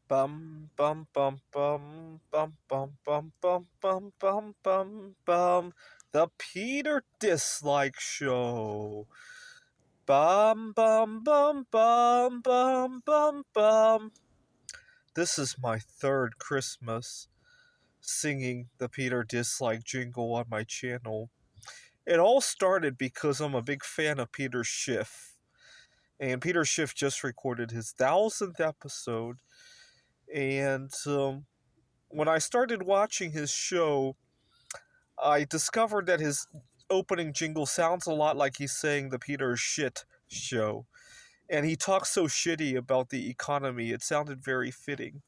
Bum bum bum bum bum bum bum bum bum bum bum bum. The Peter Dislike Show. Bum bum bum bum bum bum bum. This is my third Christmas singing the Peter Dislike jingle on my channel. It all started because I'm a big fan of Peter Schiff. And Peter Schiff just recorded his 1000th episode. And when I started watching his show, I discovered that his opening jingle sounds a lot like he's saying the Peter Shit Show. And he talks so shitty about the economy, it sounded very fitting.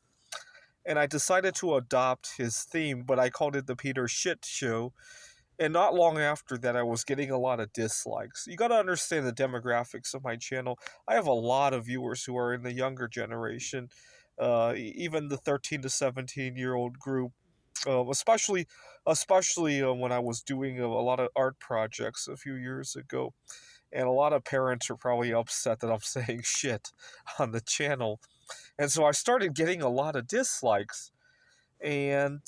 And I decided to adopt his theme, but I called it the Peter Shit Show. And not long after that, I was getting a lot of dislikes. You gotta understand the demographics of my channel. I have a lot of viewers who are in the younger generation, even the 13 to 17-year-old group. Especially when I was doing a lot of art projects a few years ago, and a lot of parents are probably upset that I'm saying shit on the channel, and so I started getting a lot of dislikes, and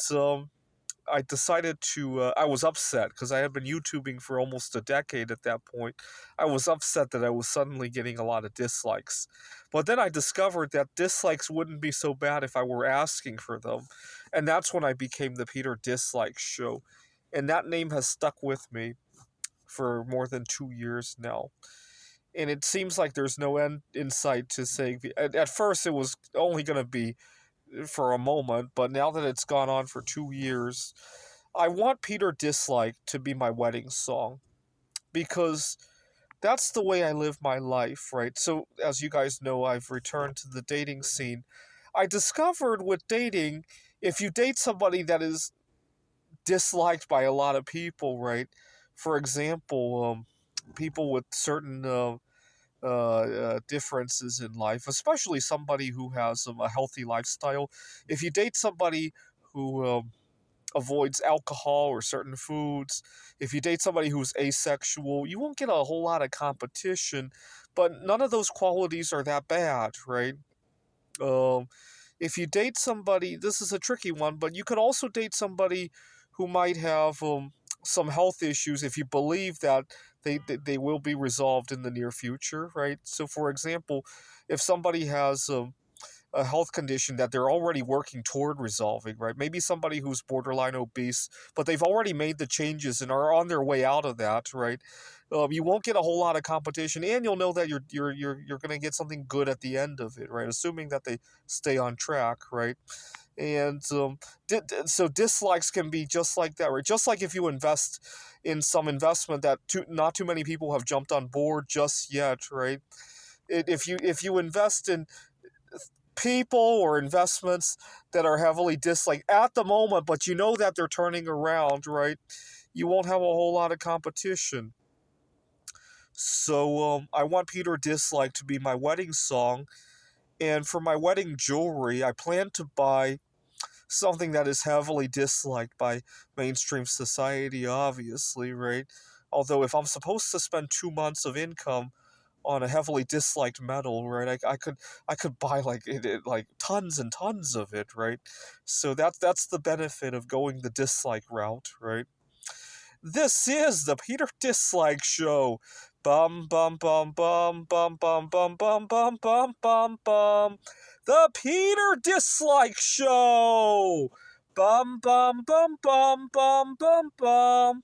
I decided to. I was upset because I had been YouTubing for almost a decade at that point. I was upset that I was suddenly getting a lot of dislikes. But then I discovered that dislikes wouldn't be so bad if I were asking for them. And that's when I became the Peter Dislike Show. And that name has stuck with me for more than 2 years now. And it seems like there's no end in sight to saying. At first, it was only going to be for a moment, but now that it's gone on for 2 years, I want Peter Dislike to be my wedding song because that's the way I live my life, right? So, as you guys know, I've returned to the dating scene. I discovered with dating, if you date somebody that is disliked by a lot of people, right? For example, people with certain differences in life, especially somebody who has a healthy lifestyle. If you date somebody who avoids alcohol or certain foods, if you date somebody who's asexual, you won't get a whole lot of competition, but none of those qualities are that bad, right? Um, if you date somebody, this is a tricky one, but you could also date somebody who might have some health issues if you believe that they will be resolved in the near future, right? So, for example, if somebody has a health condition that they're already working toward resolving, right? Maybe somebody who's borderline obese, but they've already made the changes and are on their way out of that, right? You won't get a whole lot of competition, and you'll know that you're going to get something good at the end of it, right? Assuming that they stay on track, right? And so dislikes can be just like that, right? Just like if you invest in some investment that not too many people have jumped on board just yet, right? If you invest in people or investments that are heavily disliked at the moment, but you know that they're turning around, right? You won't have a whole lot of competition. So I want Peter Dislike to be my wedding song. And for my wedding jewelry, I plan to buy something that is heavily disliked by mainstream society, obviously, right? Although if I'm supposed to spend 2 months of income on a heavily disliked metal, right? I could buy like tons and tons of it, right? So that's the benefit of going the dislike route, right? This is the Peter Dislike Show. Bum bum bum bum bum bum bum bum bum bum bum bum. The Peter Dislike Show. Bum bum bum bum bum bum bum.